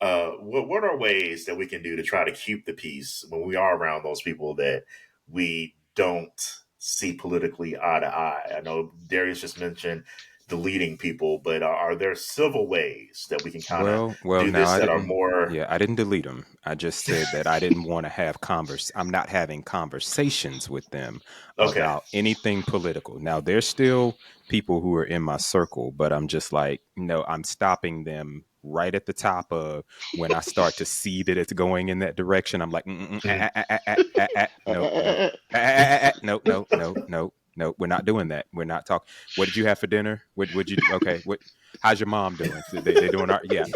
What are ways that we can do to try to keep the peace when we are around those people that we don't see politically eye to eye? I know Darius just mentioned deleting people, but are there civil ways that we can kind of Well, do now this I that are didn't. more Yeah, I didn't delete them. I just said that I didn't want to have converse. I'm not having conversations with them okay? about anything political. Now, there's still people who are in my circle, but I'm just like, no, I'm stopping them right at the top of when I start to see that it's going in that direction. I'm like, Mhm. no, no, no, no, no, no, no. We're not doing that. We're not talking. What did you have for dinner? What would you? Okay, what? How's your mom doing? They doing our, yeah.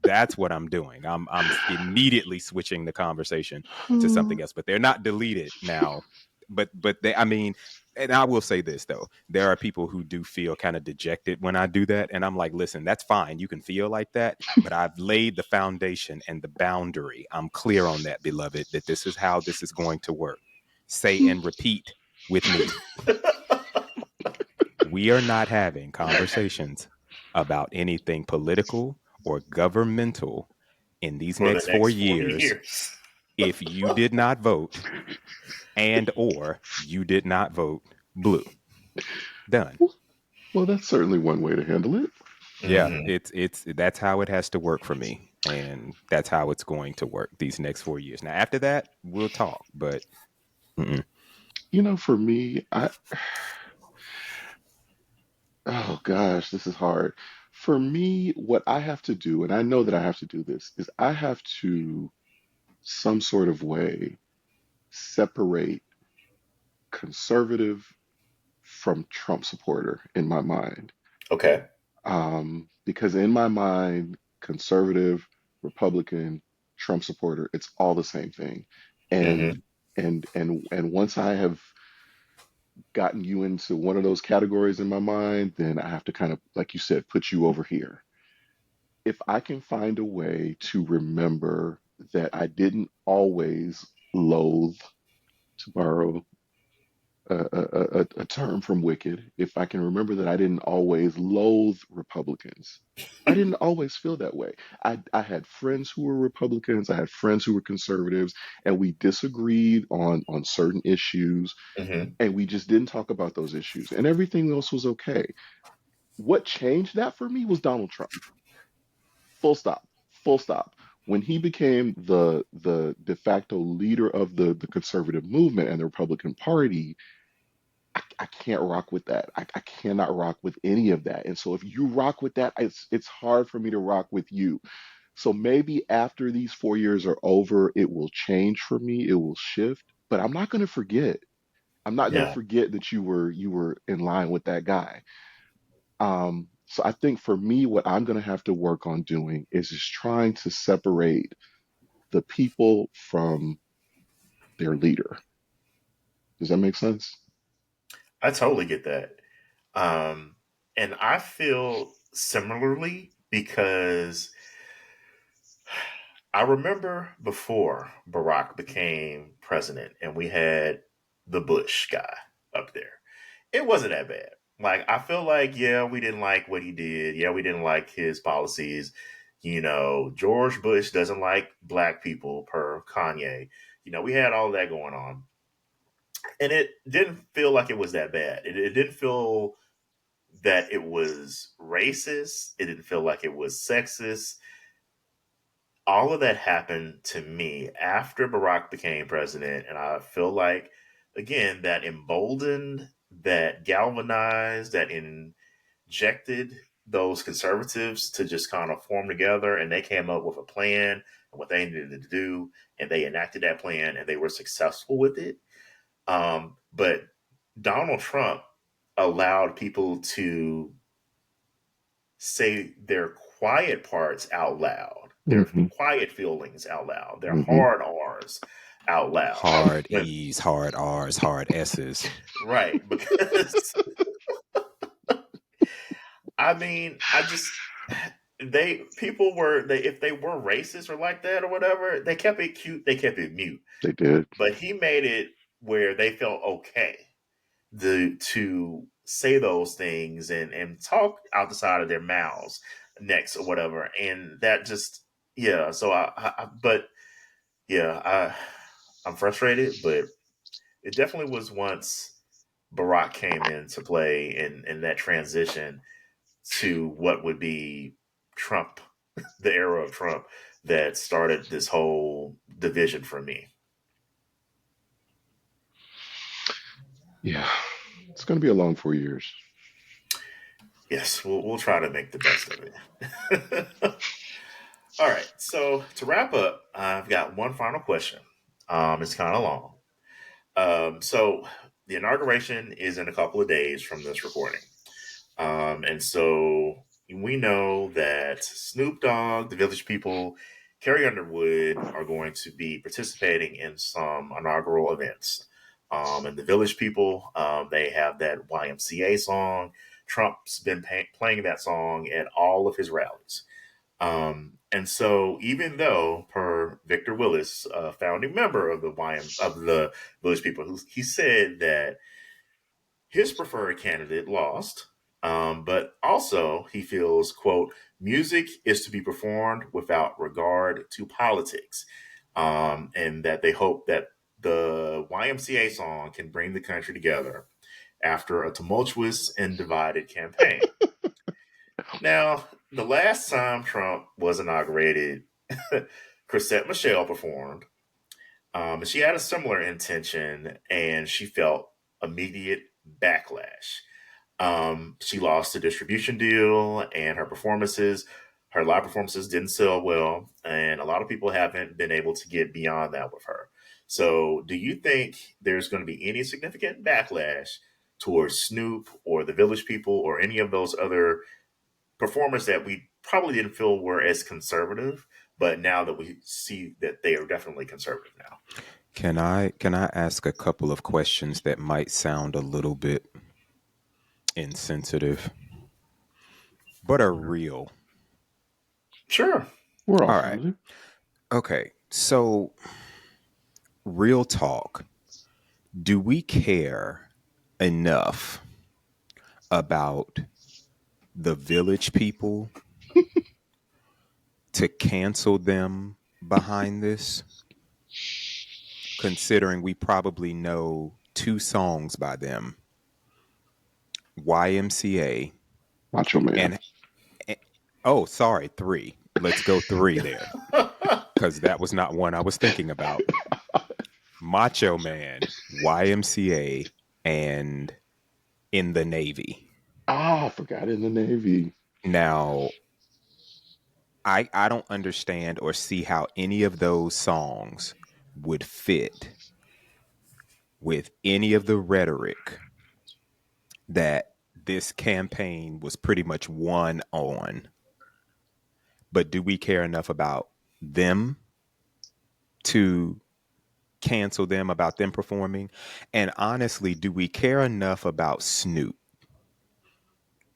That's what I'm doing. I'm immediately switching the conversation to something else. But they're not deleted now. But they, I mean, and I will say this though, there are people who do feel kind of dejected when I do that, and I'm like, listen, that's fine. You can feel like that, but I've laid the foundation and the boundary. I'm clear on that, beloved, that this is how this is going to work. Say and repeat with me. We are not having conversations about anything political or governmental in these For the next four next 4 years years. if you did not vote and or you did not vote blue. Done. Well, that's certainly one way to handle it. Yeah, Hmm. it's that's how it has to work for me, and that's how it's going to work these next 4 years. Now after that, we'll talk, but mm-mm. For me, oh gosh, this is hard. For me, what I have to do, and I know that I have to do this, is I have to some sort of way separate conservative from Trump supporter in my mind. Okay. Because in my mind, conservative, Republican, Trump supporter. It's all the same thing. Hmm. And and once I have gotten you into one of those categories in my mind, then I have to kind of, like you said, put you over here. If I can find a way to remember that I didn't always loathe, to borrow a term from Wicked, if I can remember that I didn't always loathe Republicans, I didn't always feel that way. I had friends who were Republicans, I had friends who were conservatives, and we disagreed on certain issues, Hmm. and we just didn't talk about those issues, and everything else was okay. What changed that for me was Donald Trump. Full stop. Full stop. When he became the de facto leader of the conservative movement and the Republican Party, I can't rock with that. I cannot rock with any of that. And so if you rock with that, it's hard for me to rock with you. So maybe after these 4 years are over, it will change for me. It will shift. But I'm not going to forget. I'm not going to Yeah, forget that you were in line with that guy. So I think for me, what I'm going to have to work on doing is just trying to separate the people from their leader. Does that make sense? I totally get that. Um, and I feel similarly because I remember before Barack became president and we had the Bush guy up there. It wasn't that bad. Like, I feel like, yeah, we didn't like what he did. Yeah, we didn't like his policies. George Bush doesn't like black people, per Kanye. We had all that going on. And it didn't feel like it was that bad. It didn't feel that it was racist. It didn't feel like it was sexist. All of that happened to me after Barack became president. And I feel like, again, that emboldened, that galvanized, that injected those conservatives to just kind of form together. And they came up with a plan and what they needed to do. And they enacted that plan and they were successful with it. But Donald Trump allowed people to say their quiet parts out loud, their Hmm. quiet feelings out loud, their Hmm. hard R's out loud. Hard When E's, hard R's, hard S's. right, because I mean, I just they people were they if they were racist or like that or whatever, they kept it cute, they kept it mute. They did. But he made it where they felt okay to say those things and talk out the side of their mouths next or whatever, and that just yeah. So but yeah, I'm frustrated, but it definitely was once Barack came into play in that transition to what would be Trump, the era of Trump, that started this whole division for me. Yeah. It's going to be a long 4 years. Yes, we'll try to make the best of it. All right. So to wrap up, I've got one final question. It's kind of long. So the inauguration is in a couple of days from this recording. And so we know that Snoop Dogg, the Village People, Carrie Underwood are going to be participating in some inaugural events. And the Village People, they have that YMCA song. Trump's been playing that song at all of his rallies. And so, even though, per Victor Willis, a founding member of the Village People, he said that his preferred candidate lost, but also he feels, quote, music is to be performed without regard to politics, and that they hope that the YMCA song can bring the country together after a tumultuous and divided campaign. Now, the last time Trump was inaugurated, Chrisette Michelle performed. And she had a similar intention and she felt immediate backlash. She lost a distribution deal and her live performances didn't sell well. And a lot of people haven't been able to get beyond that with her. So, do you think there's going to be any significant backlash towards Snoop or the Village People or any of those other performers that we probably didn't feel were as conservative, But now that we see that they are definitely conservative now. Can I ask a couple of questions that might sound a little bit insensitive, but are real? Sure. We're all All right. sensitive. Okay. So, real talk. Do we care enough about the village people to cancel them behind this? Considering we probably know two songs by them, YMCA Macho Man. and, and oh, sorry, three. Let's go three there because that was not one I was thinking about. Macho Man, YMCA, and In the Navy. Ah, I forgot In the Navy. Now, I don't understand or see how any of those songs would fit with any of the rhetoric that this campaign was pretty much won on. But do we care enough about them to cancel them, about them performing? And honestly, do we care enough about Snoop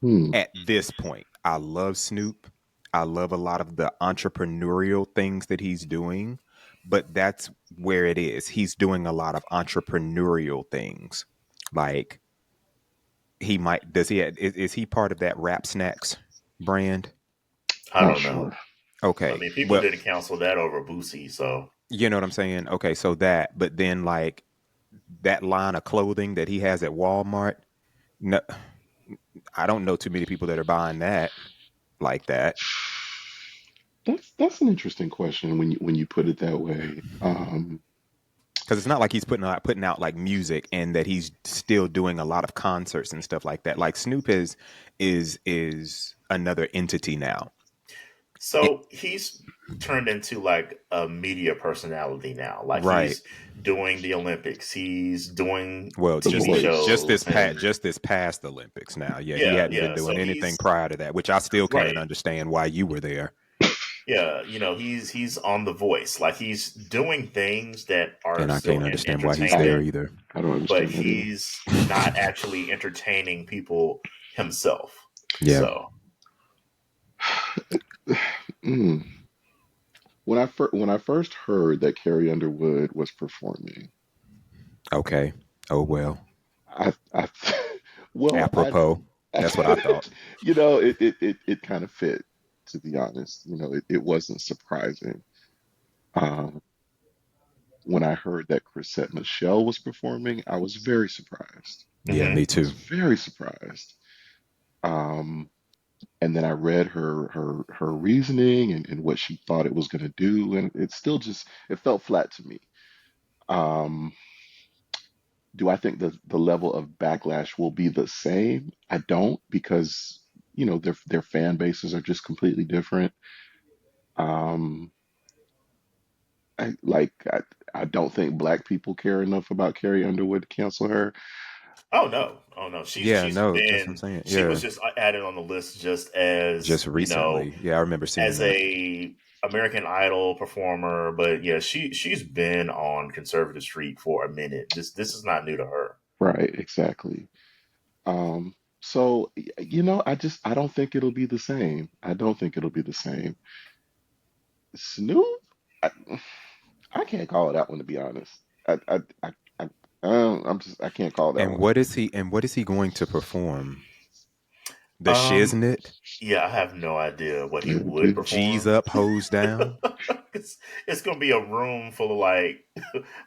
Hmm. at this point? I love Snoop. I love a lot of the entrepreneurial things that he's doing, but that's where it is. He's doing a lot of entrepreneurial things. Like he might does he is he part of that Rap Snacks brand? I Not don't know. sure. I Okay. mean, people Well, didn't cancel that over Boosie, so you know what I'm saying? Okay, so that, but then like that line of clothing that he has at Walmart, no, I don't know too many people that are buying that like that. That's an interesting question when you put it that way. Because it's not like he's putting out like music and that he's still doing a lot of concerts and stuff like that. Like Snoop is another entity now. It, so he's turned into like a media personality now. Like right. he's doing the Olympics, he's doing Well, The just TV the Voice. shows, and just this past Olympics now. Yeah, he yeah, hadn't been yeah. doing So anything he's prior to that, which I still can't right. understand why you were there. Yeah, he's on The Voice. Like he's doing things that are And I still can't understand why he's there I entertaining, either. I don't but understand that either. he's not actually entertaining people himself. Yeah. So Mm. When I first heard that Carrie Underwood was performing, Okay. Oh well. I well Apropos. That's what I thought. it kind of fit, to be honest. It wasn't surprising. Um, when I heard that Chrisette Michelle was performing, I was very surprised. Yeah, mhm. me I was too. very surprised. Um, and then I read her reasoning and what she thought it was going to do, and it still just it felt flat to me. Um, do I think the level of backlash will be the same? I don't, because their fan bases are just completely different. Um, I like I don't think black people care enough about Carrie Underwood to cancel her. Oh no, oh no. Yeah, She's no, that's what I'm been saying. she was Yeah. just added on the list just as Just recently. Yeah, I remember seeing as that. a American Idol performer, but yeah, she's been on conservative street for a minute. This is not new to her. Right, exactly. So I don't think it'll be the same. I don't think it'll be the same. Snoop, I, I can't call it that one, to be honest. I I can't call that And one. what is he going to perform? The Um, shiznit? yeah, I have no idea what he Yeah, would G's perform. up, hose down? it's it's gonna be a room full of like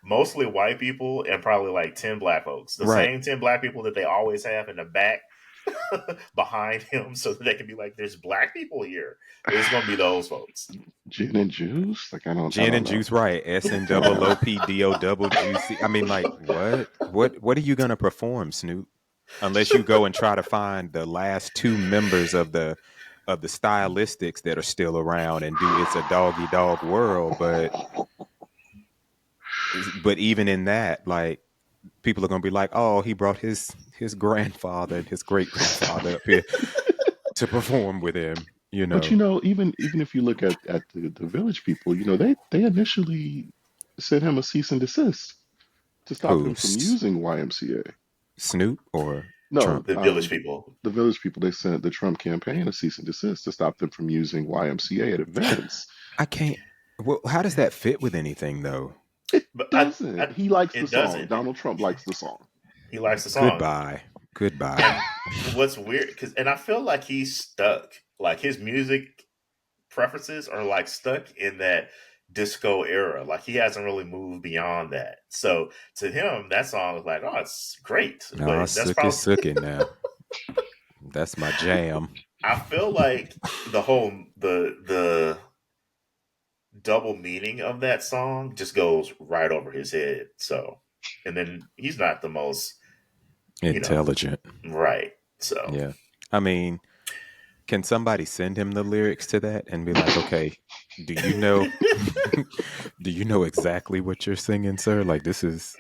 mostly white people and probably like 10 black folks. The Right. same 10 black people that they always have in the back behind him so that they can be like, there's black people here. It's gonna be those folks. gin and juice. Like I Gin don't and know. juice, right. S and double Uh, O P D O double juicy. I mean, like, what? What are you gonna perform, Snoop? Unless you go and try to find the last two members of the stylistics that are still around and do it's a doggy dog world, but even in that, like people are gonna be like, oh, he brought his grandfather and his great grandfather up here to perform with him. you But know, even if you look at the Village People, they initially sent him a cease and desist to stop him from who's using YMCA. Snoop or No, Trump? The Village People. the Village People, they sent the Trump campaign a cease and desist to stop them from using YMCA at events. I can't. Well, how does that fit with anything though? It But doesn't. He likes the it song. doesn't. Donald Trump likes the song. He likes the song. Goodbye. Goodbye. And what's weird, and I feel like he's stuck. Like his music preferences are like stuck in that disco era. Like he hasn't really moved beyond that. So to him, that song is like, oh, it's great. Oh, But that's sookie probably sookie now. That's my jam. I feel like the whole the double meaning of that song just goes right over his head. So and then he's not the most, you know, Intelligent. right. So Yeah. I mean, can somebody send him the lyrics to that and be like, okay, do you know do you know exactly what you're singing, sir? Like this is,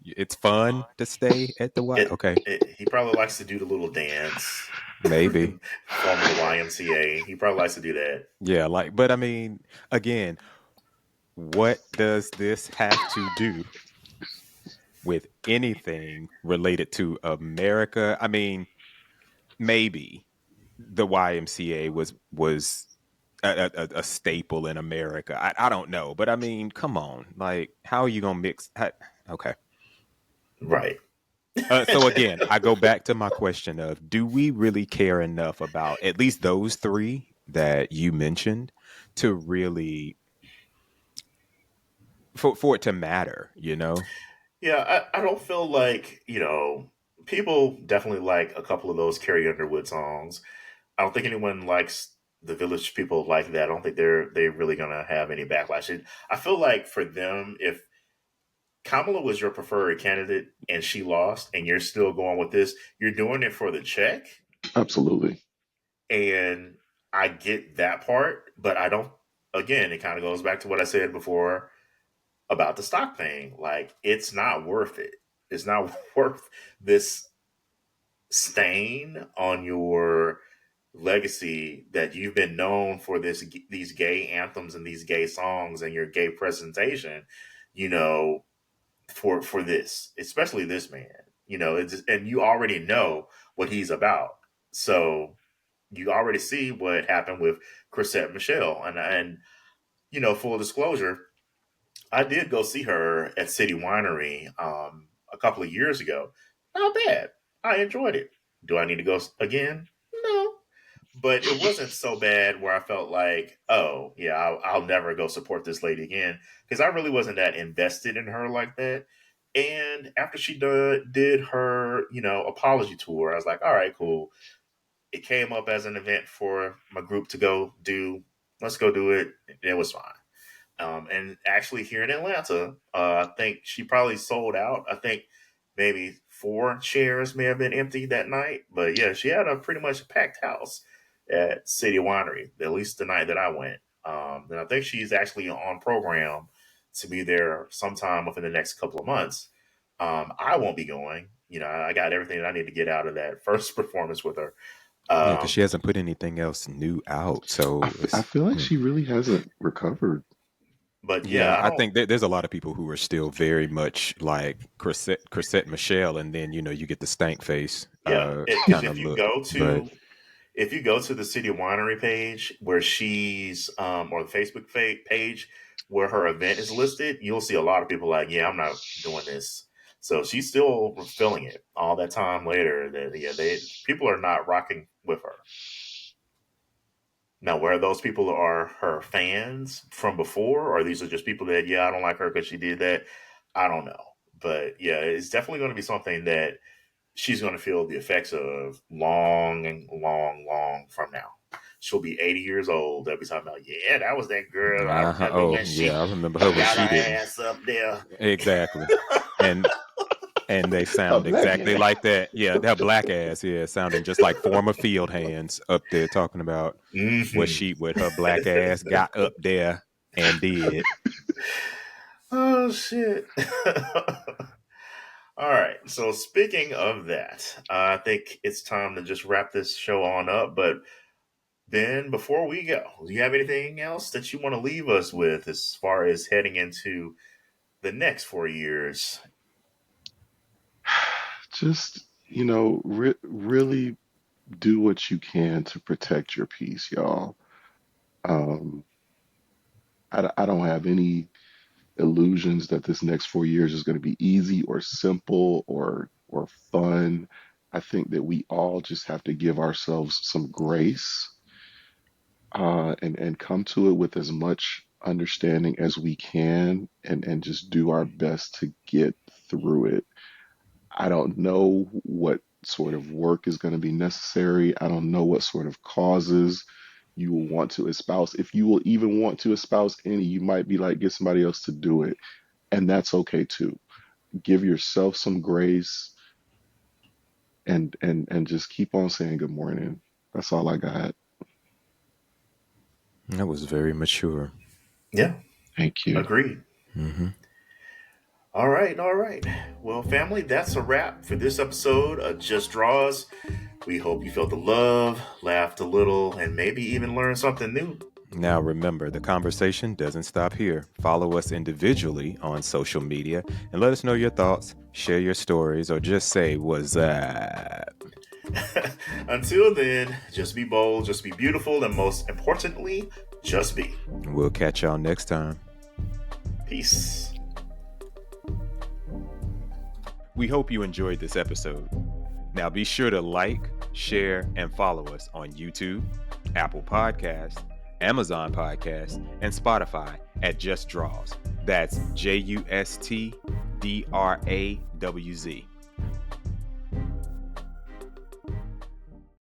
it's fun to stay at the Y. Okay, he probably likes to do the little dance, maybe. form of the YMCA. He probably likes to do that. Yeah, like, but I mean, again, what does this have to do with anything related to America? I mean, maybe the YMCA was a staple in America. I don't know, but I mean, come on, like, how are you gonna mix? Okay. Right. So again, I go back to my question of: do we really care enough about at least those three that you mentioned to really for it to matter? Yeah, I don't feel like, people definitely like a couple of those Carrie Underwood songs. I don't think anyone likes the Village People like that. I don't think they're really gonna have any backlash. I feel like for them, if Kamala was your preferred candidate and she lost and you're still going with this, you're doing it for the check. Absolutely. And I get that part, but I don't, again, it kind of goes back to what I said before about the stock thing. Like, it's not worth it. It's not worth this stain on your legacy that you've been known for these gay anthems and these gay songs and your gay presentation, you know, for this, especially this man. And you already know what he's about. So you already see what happened with Chrisette Michelle. And full disclosure, I did go see her at City Winery a couple of years ago. Not bad. I enjoyed it. Do I need to go again? No. But it wasn't so bad where I felt like, oh, yeah, I'll never go support this lady again. Because I really wasn't that invested in her like that. And after she did her, apology tour, I was like, all right, cool. It came up as an event for my group to go do. Let's go do it. It was fine. And actually, here in Atlanta, I think she probably sold out. I think maybe 4 chairs may have been empty that night. But yeah, she had a pretty much packed house at City Winery, at least the night that I went. And I think she's actually on program to be there sometime within the next couple of months. I won't be going. I got everything that I need to get out of that first performance with her. Yeah, because she Um, hasn't put anything else new out. So I it's feel like she really hasn't recovered. but yeah, yeah, I I don't. think there's a lot of people who are still very much like Chrisette Michelle, and then you get the stank face Yeah, because kind of look. But if you go to the City Winery page where she's or the Facebook page where her event is listed, you'll see a lot of people like, yeah, I'm not doing this. So she's still feeling it all that time later. That yeah, people are not rocking with her. Now, where those people are her fans from before, or these are just people that, yeah, I don't like her because she did that. I don't know. But yeah, it's definitely going to be something that she's going to feel the effects of long and long, long from now. She'll be 80 years old. They'll be talking about, yeah, that was that girl. I remember oh when she yeah, I remember her when got she her didn't ass up there. exactly, and they A sound black exactly ass. like that. Yeah, that black ass. Yeah, sounding just like former field hands up there talking about Hmm. what her black ass got up there and did. Oh, shit. All right. So speaking of that, I think it's time to just wrap this show on up. But Ben, before we go, do you have anything else that you want to leave us with as far as heading into the next 4 years? Just, really do what you can to protect your peace, y'all. Um, I don't have any illusions that this next 4 years is going to be easy or simple or fun. I think that we all just have to give ourselves some grace, and come to it with as much understanding as we can, and just do our best to get through it. I don't know what sort of work is going to be necessary. I don't know what sort of causes you will want to espouse. If you will even want to espouse any, you might be like, get somebody else to do it. And that's okay too. Give yourself some grace, and just keep on saying good morning. That's all I got. That was very mature. Yeah, Thank you. agreed. Mm-hmm. All right, all right. Well, family, that's a wrap for this episode of Just Drawz. We hope you felt the love, laughed a little, and maybe even learned something new. Now remember, the conversation doesn't stop here. Follow us individually on social media and let us know your thoughts, share your stories, or just say, what's that? Until then, just be bold, just be beautiful, and most importantly, just be. We'll catch y'all next time. Peace. We hope you enjoyed this episode. Now be sure to like, share, and follow us on YouTube, Apple Podcasts, Amazon Podcasts, and Spotify at Just Drawz. That's JustDrawz.